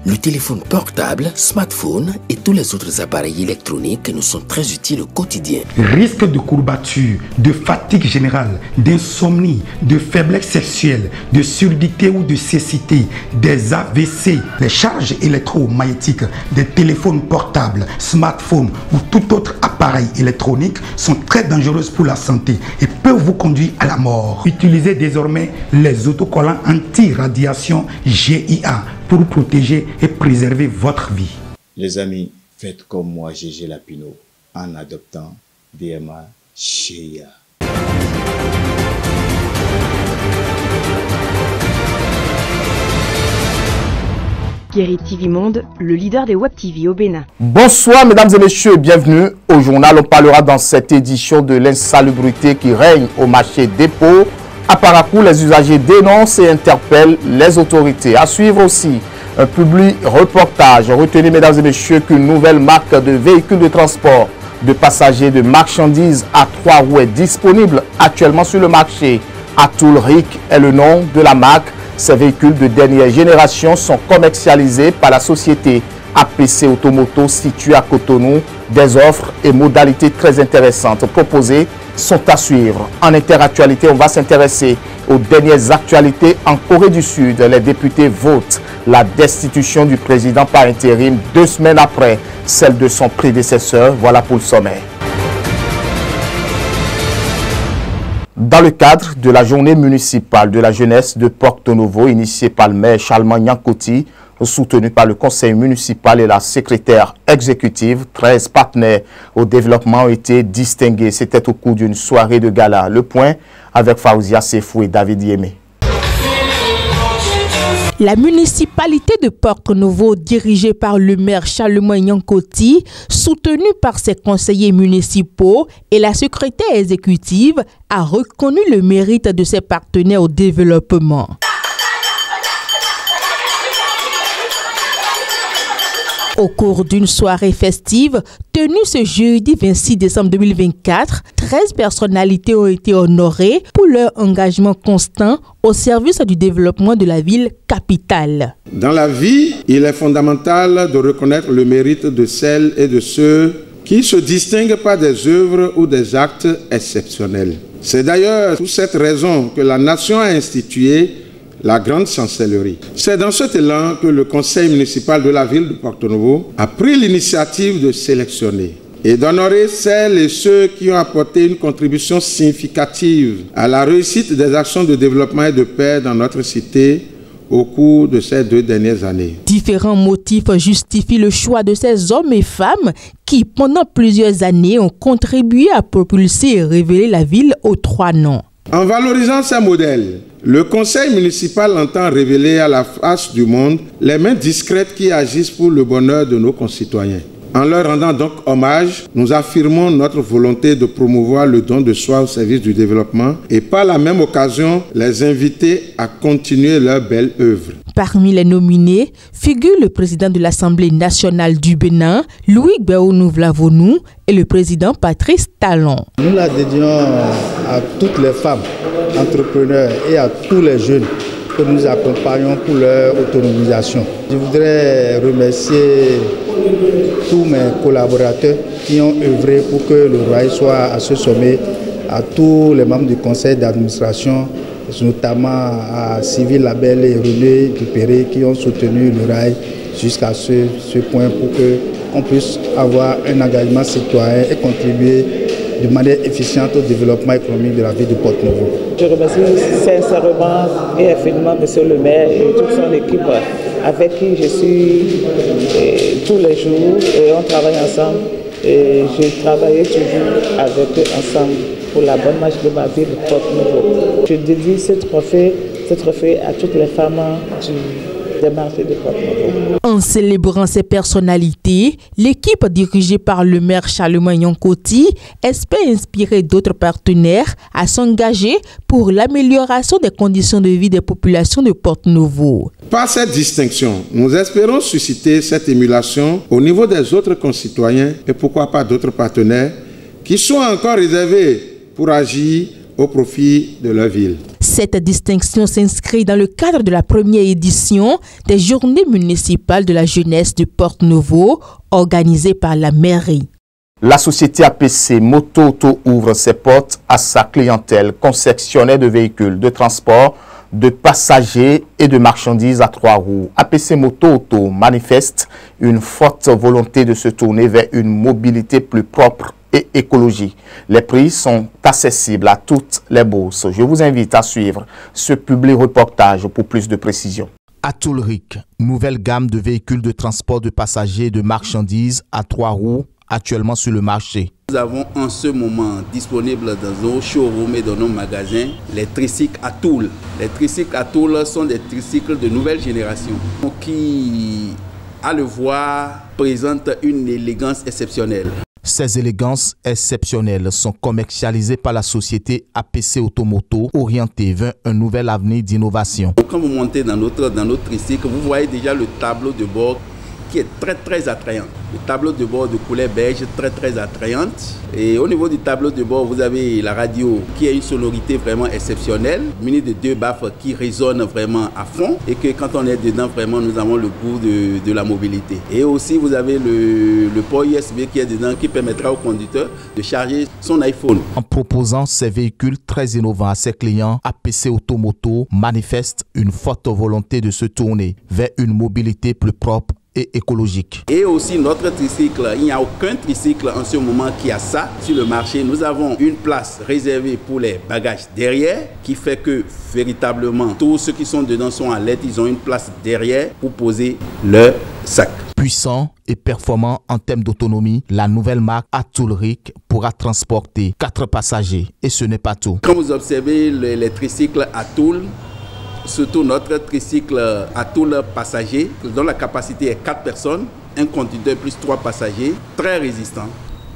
Le téléphone portable, smartphone et tous les autres appareils électroniques nous sont très utiles au quotidien. Risque de courbature, de fatigue générale, d'insomnie, de faiblesse sexuelle, de surdité ou de cécité, des AVC, les charges électromagnétiques des téléphones portables, smartphones ou tout autre appareil électronique sont très dangereuses pour la santé et peuvent vous conduire à la mort. Utilisez désormais les autocollants anti-radiation GIA pour protéger et préserver votre vie. Les amis, faites comme moi, Gégé Lapino, en adoptant DMA GIA. Guéri TV Monde, le leader des Web TV au Bénin. Bonsoir mesdames et messieurs, bienvenue au journal. On parlera dans cette édition de l'insalubrité qui règne au marché dépôt. À Parakou, les usagers dénoncent et interpellent les autorités. À suivre aussi un public reportage. Retenez mesdames et messieurs qu'une nouvelle marque de véhicules de transport de passagers de marchandises à 3 roues est disponible actuellement sur le marché. Atoul Ric est le nom de la marque. Ces véhicules de dernière génération sont commercialisés par la société APC Automoto située à Cotonou. Des offres et modalités très intéressantes proposées sont à suivre. En interactualité, on va s'intéresser aux dernières actualités en Corée du Sud. Les députés votent la destitution du président par intérim 2 semaines après celle de son prédécesseur. Voilà pour le sommaire. Dans le cadre de la journée municipale de la jeunesse de Porto-Novo, initiée par le maire Charlemagne Nyankoti, soutenu par le conseil municipal et la secrétaire exécutive, 13 partenaires au développement ont été distingués. C'était au cours d'une soirée de gala. Le point avec Faouzia Sefou et David Yémé. La municipalité de Porto-Novo, dirigée par le maire Charlemagne Nyankoti, soutenue par ses conseillers municipaux et la secrétaire exécutive, a reconnu le mérite de ses partenaires au développement. Au cours d'une soirée festive tenue ce jeudi 26 décembre 2024, 13 personnalités ont été honorées pour leur engagement constant au service du développement de la ville capitale. Dans la vie, il est fondamental de reconnaître le mérite de celles et de ceux qui se distinguent par des œuvres ou des actes exceptionnels. C'est d'ailleurs pour cette raison que la nation a institué la grande chancellerie. C'est dans cet élan que le conseil municipal de la ville de Porto-Novo a pris l'initiative de sélectionner et d'honorer celles et ceux qui ont apporté une contribution significative à la réussite des actions de développement et de paix dans notre cité au cours de ces 2 dernières années. Différents motifs justifient le choix de ces hommes et femmes qui, pendant plusieurs années, ont contribué à propulser et révéler la ville aux 3 noms. En valorisant ces modèles, le conseil municipal entend révéler à la face du monde les mains discrètes qui agissent pour le bonheur de nos concitoyens. En leur rendant donc hommage, nous affirmons notre volonté de promouvoir le don de soi au service du développement et par la même occasion les inviter à continuer leur belle œuvre. Parmi les nominés figure le président de l'Assemblée nationale du Bénin, Louis Béounou Vlavonou, et le président Patrice Talon. Nous la dédions à toutes les femmes entrepreneurs et à tous les jeunes que nous accompagnons pour leur autonomisation. Je voudrais remercier tous mes collaborateurs qui ont œuvré pour que le RAI soit à ce sommet, à tous les membres du conseil d'administration, notamment à Sylvie Labelle et René Dupéré qui ont soutenu le RAI jusqu'à ce point pour qu'on puisse avoir un engagement citoyen et contribuer de manière efficiente au développement économique de la ville de Porto-Novo. Je remercie sincèrement et infiniment M. le maire et toute son équipe avec qui je suis tous les jours et on travaille ensemble. Et je travaille toujours avec eux ensemble pour la bonne marche de ma ville de Porto-Novo. Je dédie ce trophée à toutes les femmes des marchés de Porto-Novo. En célébrant ces personnalités, l'équipe dirigée par le maire Charlemagne Nyankoti espère inspirer d'autres partenaires à s'engager pour l'amélioration des conditions de vie des populations de Porto-Novo. Par cette distinction, nous espérons susciter cette émulation au niveau des autres concitoyens et pourquoi pas d'autres partenaires qui sont encore réservés pour agir au profit de leur ville. Cette distinction s'inscrit dans le cadre de la première édition des Journées municipales de la jeunesse de Porte-Novo, organisée par la mairie. La société APC Moto Auto ouvre ses portes à sa clientèle concessionnaire de véhicules de transport de passagers et de marchandises à 3 roues. APC Moto Auto manifeste une forte volonté de se tourner vers une mobilité plus propre et écologique. Les prix sont accessibles à toutes les bourses. Je vous invite à suivre ce public reportage pour plus de précision. Atoulric, nouvelle gamme de véhicules de transport de passagers et de marchandises à 3 roues actuellement sur le marché. Nous avons en ce moment disponible dans nos showrooms et dans nos magasins les tricycles Atoul. Les tricycles Atoul sont des tricycles de nouvelle génération qui, à le voir, présentent une élégance exceptionnelle. Ces élégances exceptionnelles sont commercialisées par la société APC Automoto, orientée vers un nouvel avenir d'innovation. Quand vous montez dans notre tricycle, vous voyez déjà le tableau de bord qui est très attrayant. Le tableau de bord de couleur beige très attrayante. Et au niveau du tableau de bord, vous avez la radio qui a une sonorité vraiment exceptionnelle, munie de 2 baffes qui résonnent vraiment à fond et que quand on est dedans, vraiment, nous avons le goût de la mobilité. Et aussi, vous avez le port USB qui est dedans qui permettra au conducteur de charger son iPhone. En proposant ces véhicules très innovants à ses clients, APC Automoto manifeste une forte volonté de se tourner vers une mobilité plus propre et écologique. Et aussi notre tricycle, il n'y a aucun tricycle en ce moment qui a ça sur le marché. Nous avons une place réservée pour les bagages derrière qui fait que véritablement tous ceux qui sont dedans sont à l'aide. Ils ont une place derrière pour poser leur sac. Puissant et performant en termes d'autonomie, la nouvelle marque Atoulric pourra transporter 4 passagers et ce n'est pas tout. Quand vous observez les tricycles Atoul, surtout notre tricycle Atoul passager, dont la capacité est 4 personnes, un conducteur plus 3 passagers, très résistant,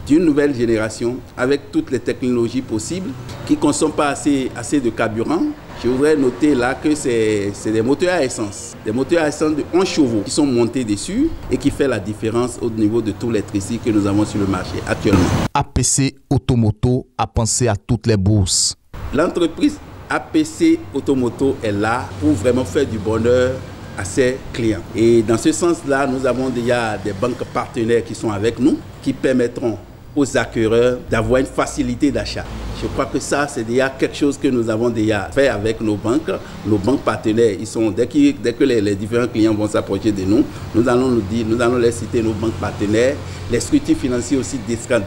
d'une nouvelle génération, avec toutes les technologies possibles, qui ne consomment pas assez de carburant. Je voudrais noter là que c'est des moteurs à essence. Des moteurs à essence de 11 chevaux qui sont montés dessus et qui fait la différence au niveau de tous les tricycles que nous avons sur le marché actuellement. APC Automoto a pensé à toutes les bourses. L'entreprise APC Automoto est là pour vraiment faire du bonheur à ses clients. Et dans ce sens-là, nous avons déjà des banques partenaires qui sont avec nous, qui permettront aux acquéreurs d'avoir une facilité d'achat. Je crois que ça, c'est déjà quelque chose que nous avons déjà fait avec nos banques. Nos banques partenaires, ils sont, dès que les différents clients vont s'approcher de nous, nous allons les citer nos banques partenaires. Les structures financières aussi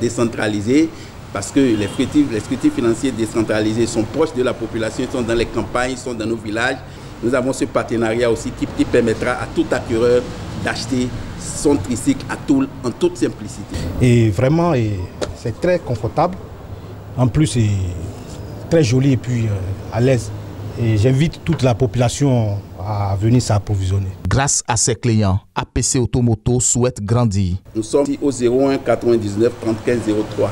décentralisées, parce que les structures financières décentralisées sont proches de la population, ils sont dans les campagnes, ils sont dans nos villages. Nous avons ce partenariat aussi qui permettra à tout acquéreur d'acheter son tricycle Atoul en toute simplicité. Et vraiment, c'est très confortable. En plus, c'est très joli et puis à l'aise. Et j'invite toute la population à venir s'approvisionner. Grâce à ses clients, APC Automoto souhaite grandir. Nous sommes au 01 99 35 03.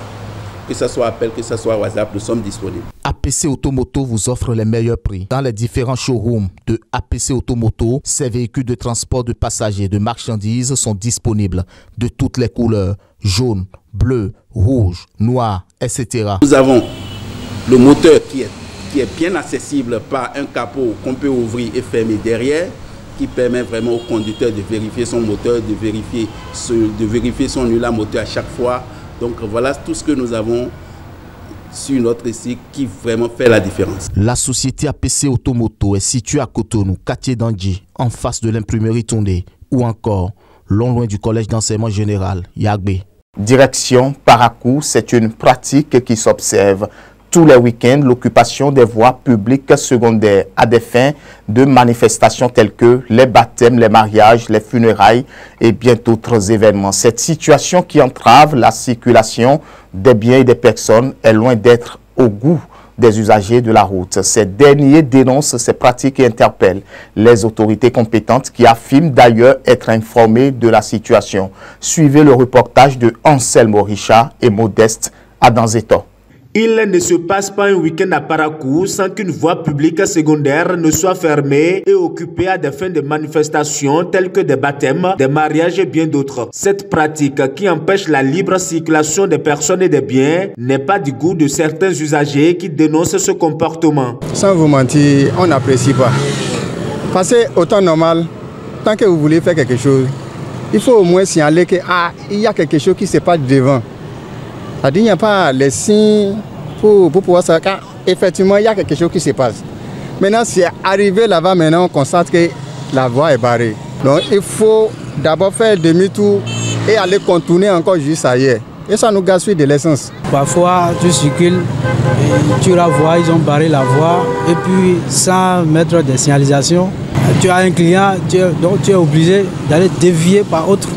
Que ce soit appel, que ce soit WhatsApp, nous sommes disponibles. APC Automoto vous offre les meilleurs prix. Dans les différents showrooms de APC Automoto, ces véhicules de transport de passagers et de marchandises sont disponibles de toutes les couleurs, jaune, bleu, rouge, noir, etc. Nous avons le moteur qui est bien accessible par un capot qu'on peut ouvrir et fermer derrière, qui permet vraiment au conducteur de vérifier son moteur, de vérifier son nulard moteur à chaque fois. Donc voilà tout ce que nous avons sur notre site qui vraiment fait la différence. La société APC Automoto est située à Cotonou, quartier d'Andji, en face de l'imprimerie Tourné, ou encore loin du collège d'enseignement général, Yagbe. Direction Parakou, c'est une pratique qui s'observe tous les week-ends, l'occupation des voies publiques secondaires à des fins de manifestations telles que les baptêmes, les mariages, les funérailles et bien d'autres événements. Cette situation qui entrave la circulation des biens et des personnes est loin d'être au goût des usagers de la route. Ces derniers dénoncent ces pratiques et interpellent les autorités compétentes qui affirment d'ailleurs être informées de la situation. Suivez le reportage de Anselmo Richard et Modeste Adanzeto. Il ne se passe pas un week-end à Parakou sans qu'une voie publique secondaire ne soit fermée et occupée à des fins de manifestations telles que des baptêmes, des mariages et bien d'autres. Cette pratique qui empêche la libre circulation des personnes et des biens n'est pas du goût de certains usagers qui dénoncent ce comportement. Sans vous mentir, on n'apprécie pas. Passez au temps normal, tant que vous voulez faire quelque chose, il faut au moins signaler qu'il y a quelque chose qui se passe devant. C'est-à-dire qu'il n'y a pas les signes pour pouvoir savoir qu'effectivement il y a quelque chose qui se passe. Maintenant, c'est arrivé là-bas, maintenant on constate que la voie est barrée. Donc il faut d'abord faire demi-tour et aller contourner encore juste ailleurs. Et ça nous gaspille de l'essence. Parfois tu circules, et tu la vois, ils ont barré la voie et puis sans mettre des signalisations. Tu as un client, donc tu es obligé d'aller dévier par autre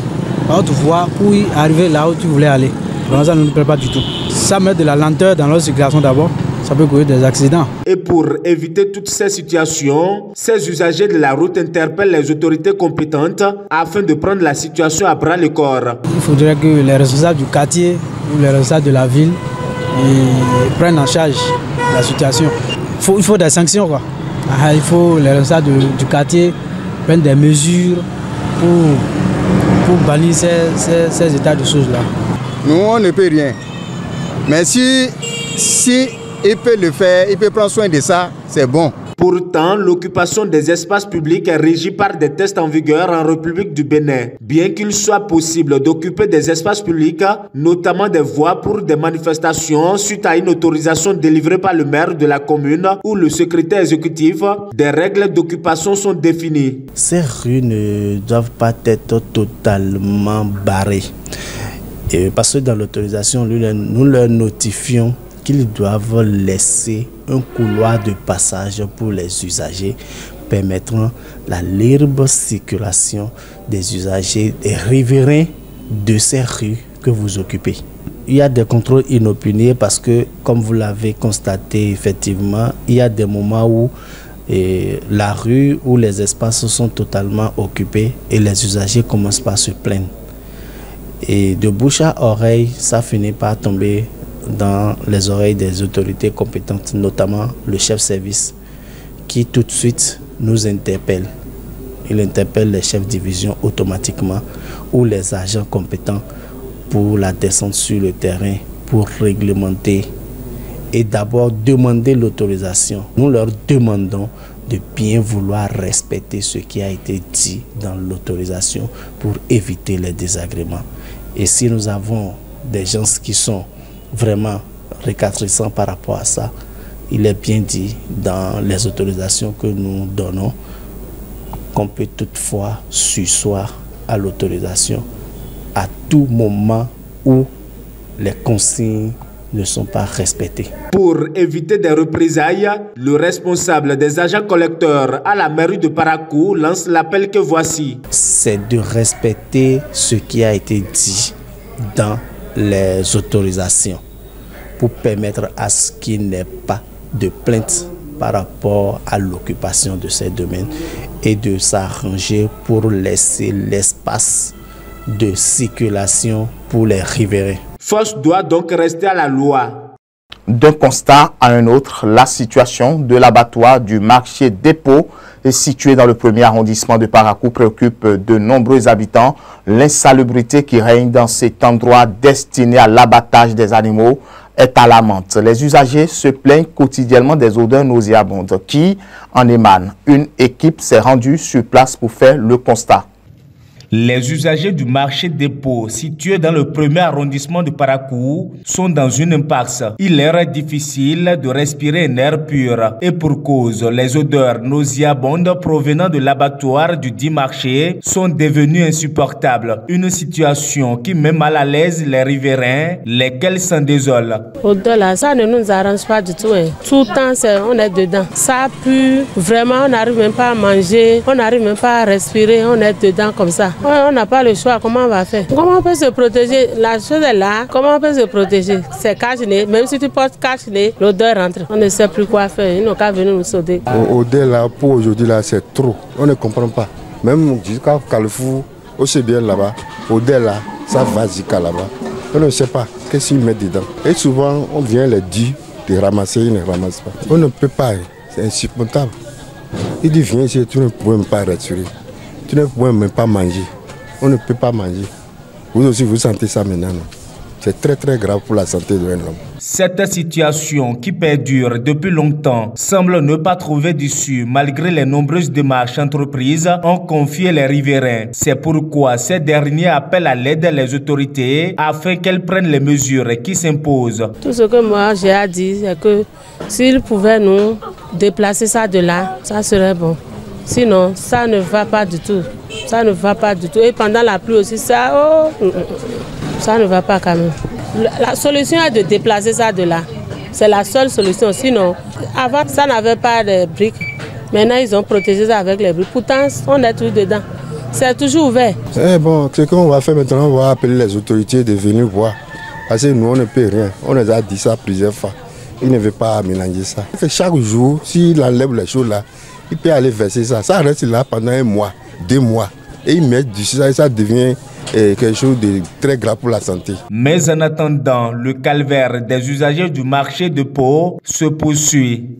voie pour y arriver là où tu voulais aller. Donc ça ne nous plaît pas du tout. Ça met de la lenteur dans leur circulation d'abord, ça peut causer des accidents. Et pour éviter toutes ces situations, ces usagers de la route interpellent les autorités compétentes afin de prendre la situation à bras le corps. Il faudrait que les responsables du quartier ou les responsables de la ville prennent en charge la situation. Il faut des sanctions, quoi. Il faut les responsables du quartier prennent des mesures pour bannir ces états de choses-là. Nous, on ne peut rien. Mais si il peut le faire, il peut prendre soin de ça, c'est bon. Pourtant, l'occupation des espaces publics est régie par des tests en vigueur en République du Bénin. Bien qu'il soit possible d'occuper des espaces publics, notamment des voies pour des manifestations, suite à une autorisation délivrée par le maire de la commune ou le secrétaire exécutif, des règles d'occupation sont définies. Ces rues ne doivent pas être totalement barrées. Parce que dans l'autorisation, nous leur notifions qu'ils doivent laisser un couloir de passage pour les usagers permettant la libre circulation des usagers et riverains de ces rues que vous occupez. Il y a des contrôles inopinés parce que, comme vous l'avez constaté, effectivement, il y a des moments où la rue ou les espaces sont totalement occupés et les usagers commencent par se plaindre. Et de bouche à oreille, ça finit par tomber dans les oreilles des autorités compétentes, notamment le chef-service, qui tout de suite nous interpelle. Il interpelle les chefs de division automatiquement ou les agents compétents pour la descente sur le terrain, pour réglementer et d'abord demander l'autorisation. Nous leur demandons de bien vouloir respecter ce qui a été dit dans l'autorisation pour éviter les désagréments. Et si nous avons des gens qui sont vraiment récalcitrants par rapport à ça, il est bien dit dans les autorisations que nous donnons qu'on peut toutefois surseoir à l'autorisation à tout moment où les consignes ne sont pas respectées. Pour éviter des représailles, le responsable des agents collecteurs à la mairie de Parakou lance l'appel que voici. C'est de respecter ce qui a été dit dans les autorisations pour permettre à ce qu'il n'y ait pas de plainte par rapport à l'occupation de ces domaines et de s'arranger pour laisser l'espace de circulation pour les riverains. Force doit donc rester à la loi. D'un constat à un autre, la situation de l'abattoir du marché dépôt situé dans le 1er arrondissement de Parakou préoccupe de nombreux habitants. L'insalubrité qui règne dans cet endroit destiné à l'abattage des animaux est alarmante. Les usagers se plaignent quotidiennement des odeurs nauséabondes qui en émanent. Une équipe s'est rendue sur place pour faire le constat. Les usagers du marché dépôt situé dans le 1er arrondissement de Parakou sont dans une impasse. Il leur est difficile de respirer un air pur. Et pour cause, les odeurs nauséabondes provenant de l'abattoir du dit marché sont devenues insupportables. Une situation qui met mal à l'aise les riverains, lesquels s'en désolent. Au-delà, ça ne nous arrange pas du tout. Tout le temps, on est dedans. Ça pue, vraiment, on n'arrive même pas à manger, on n'arrive même pas à respirer, on est dedans comme ça. On n'a pas le choix, comment on va faire? Comment on peut se protéger? La chose est là, comment on peut se protéger? C'est cache-nez, même si tu portes cache-nez, l'odeur rentre. On ne sait plus quoi faire, ils n'ont qu'à venir nous sauter. Au-delà, pour aujourd'hui, là, c'est trop, on ne comprend pas. Même jusqu'à Carrefour, aussi bien là-bas, au-delà, ça va jusqu'à là-bas. On ne sait pas qu'est-ce qu'ils mettent dedans? Et souvent, on vient les dire de ramasser, ils ne ramassent pas. On ne peut pas, c'est insupportable. Il dit viens ici, tu ne peux même pas respirer. Tu ne peux même pas manger. On ne peut pas manger. Vous aussi, vous sentez ça maintenant, non? C'est très très grave pour la santé de l'homme. Cette situation qui perdure depuis longtemps semble ne pas trouver d'issue malgré les nombreuses démarches entreprises ont confié les riverains. C'est pourquoi ces derniers appellent à l'aide les autorités afin qu'elles prennent les mesures qui s'imposent. Tout ce que moi j'ai à dire, c'est que s'ils pouvaient nous déplacer ça de là, ça serait bon. Sinon, ça ne va pas du tout. Ça ne va pas du tout. Et pendant la pluie aussi, ça ne va pas quand même. La solution est de déplacer ça de là. C'est la seule solution. Sinon, avant, ça n'avait pas de briques. Maintenant, ils ont protégé ça avec les briques. Pourtant, on est tous dedans. C'est toujours ouvert. Bon, ce qu'on va faire maintenant, on va appeler les autorités de venir voir. Parce que nous, on ne peut rien. On les a dit ça plusieurs fois. Ils ne veulent pas mélanger ça. Chaque jour, s'il enlève les choses là, il peut aller verser ça. Ça reste là pendant 1 mois, 2 mois. Et ils mettent du ça et ça devient quelque chose de très grave pour la santé. Mais en attendant, le calvaire des usagers du marché de Pau se poursuit.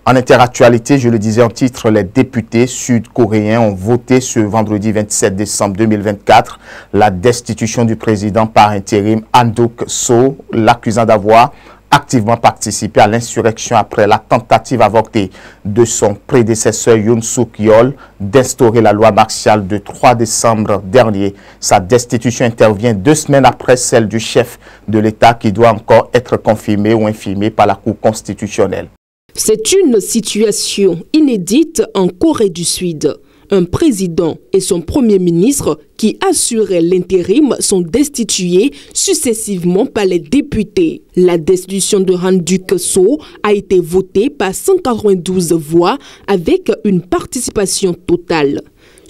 En interactualité, je le disais en titre, les députés sud-coréens ont voté ce vendredi 27 décembre 2024 la destitution du président par intérim Han Duck-soo, l'accusant d'avoir activement participé à l'insurrection après la tentative avortée de son prédécesseur Yoon Suk-yeol d'instaurer la loi martiale de 3 décembre dernier. Sa destitution intervient 2 semaines après celle du chef de l'État qui doit encore être confirmée ou infirmée par la Cour constitutionnelle. C'est une situation inédite en Corée du Sud. Un président et son premier ministre qui assuraient l'intérim sont destitués successivement par les députés. La destitution de Han Duck-soo a été votée par 192 voix avec une participation totale.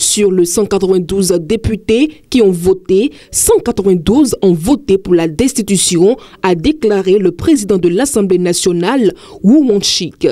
Sur les 192 députés qui ont voté, 192 ont voté pour la destitution, a déclaré le président de l'Assemblée nationale, Woo Won-sik.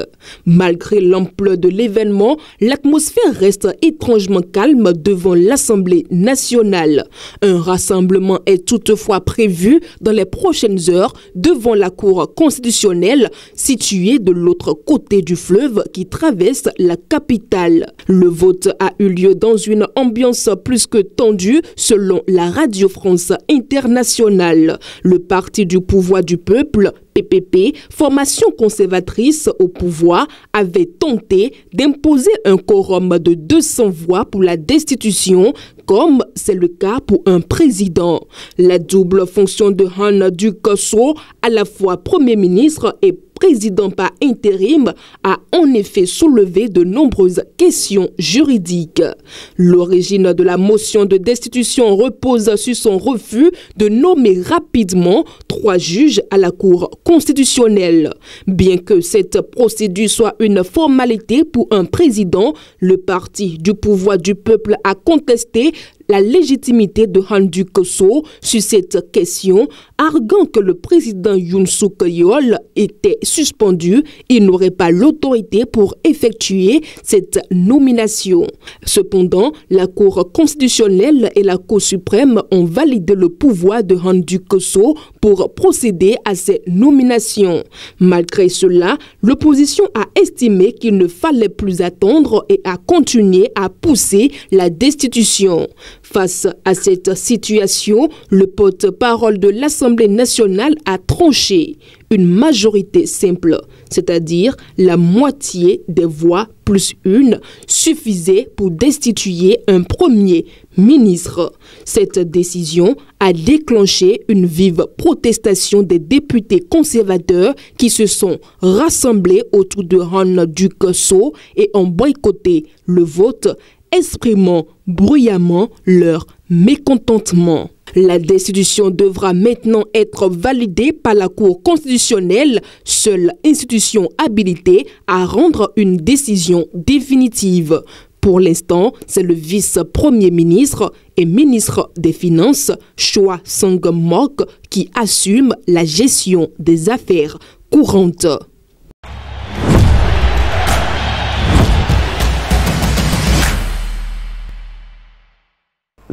Malgré l'ampleur de l'événement, l'atmosphère reste étrangement calme devant l'Assemblée nationale. Un rassemblement est toutefois prévu dans les prochaines heures devant la Cour constitutionnelle située de l'autre côté du fleuve qui traverse la capitale. Le vote a eu lieu dans une ambiance plus que tendue selon la Radio France Internationale. Le Parti du pouvoir du peuple, PPP, formation conservatrice au pouvoir, avait tenté d'imposer un quorum de 200 voix pour la destitution, comme c'est le cas pour un président. La double fonction de Han Duck-soo, à la fois Premier ministre et président par intérim, a en effet soulevé de nombreuses questions juridiques. L'origine de la motion de destitution repose sur son refus de nommer rapidement 3 juges à la Cour constitutionnelle. Bien que cette procédure soit une formalité pour un président, le Parti du pouvoir du peuple a contesté la légitimité de Han Duck-soo sur cette question, arguant que le président Yoon Suk-yeol était suspendu, il n'aurait pas l'autorité pour effectuer cette nomination. Cependant, la Cour constitutionnelle et la Cour suprême ont validé le pouvoir de Han Duck-soo pour procéder à ces nominations. Malgré cela, l'opposition a estimé qu'il ne fallait plus attendre et a continué à pousser la destitution. Face à cette situation, le porte-parole de l'Assemblée nationale a tranché. Une majorité simple, c'est-à-dire la moitié des voix plus 1, suffisait pour destituer un premier ministre. Cette décision a déclenché une vive protestation des députés conservateurs qui se sont rassemblés autour de Han Duck-soo et ont boycotté le vote, exprimant bruyamment leur mécontentement. La destitution devra maintenant être validée par la Cour constitutionnelle, seule institution habilitée à rendre une décision définitive. Pour l'instant, c'est le vice-premier ministre et ministre des Finances, Choi Sang-mok, qui assume la gestion des affaires courantes.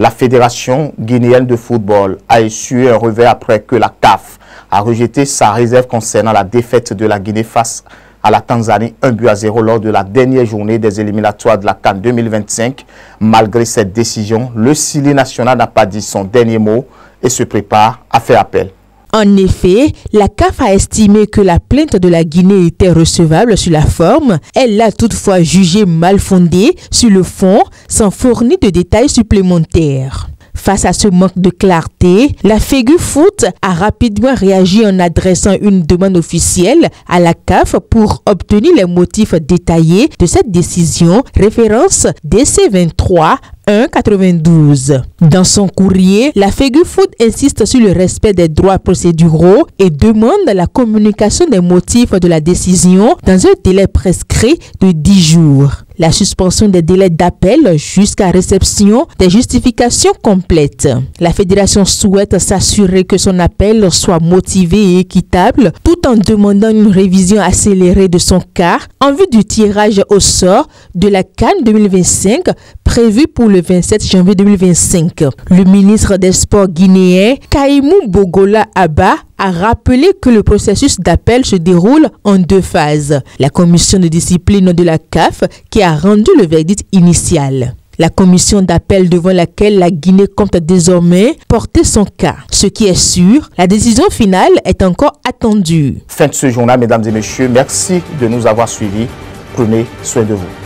La Fédération guinéenne de football a essuyé un revers après que la CAF a rejeté sa réserve concernant la défaite de la Guinée face à la Tanzanie 1-0 lors de la dernière journée des éliminatoires de la CAN 2025. Malgré cette décision, le Sili national n'a pas dit son dernier mot et se prépare à faire appel. En effet, la CAF a estimé que la plainte de la Guinée était recevable sur la forme. Elle l'a toutefois jugée mal fondée sur le fond, sans fournir de détails supplémentaires. Face à ce manque de clarté, la FEGUFOOT a rapidement réagi en adressant une demande officielle à la CAF pour obtenir les motifs détaillés de cette décision, référence DC 23 1,92. Dans son courrier, la FEGUFOOT insiste sur le respect des droits procéduraux et demande la communication des motifs de la décision dans un délai prescrit de 10 jours. La suspension des délais d'appel jusqu'à réception des justifications complètes. La fédération souhaite s'assurer que son appel soit motivé et équitable tout en demandant une révision accélérée de son cas en vue du tirage au sort de la CAN 2025 prévu pour le 27 janvier 2025. Le ministre des Sports guinéen, Kaimou Bogola Abba, a rappelé que le processus d'appel se déroule en 2 phases. La commission de discipline de la CAF qui a rendu le verdict initial. La commission d'appel devant laquelle la Guinée compte désormais porter son cas. Ce qui est sûr, la décision finale est encore attendue. Fin de ce journal, mesdames et messieurs. Merci de nous avoir suivis. Prenez soin de vous.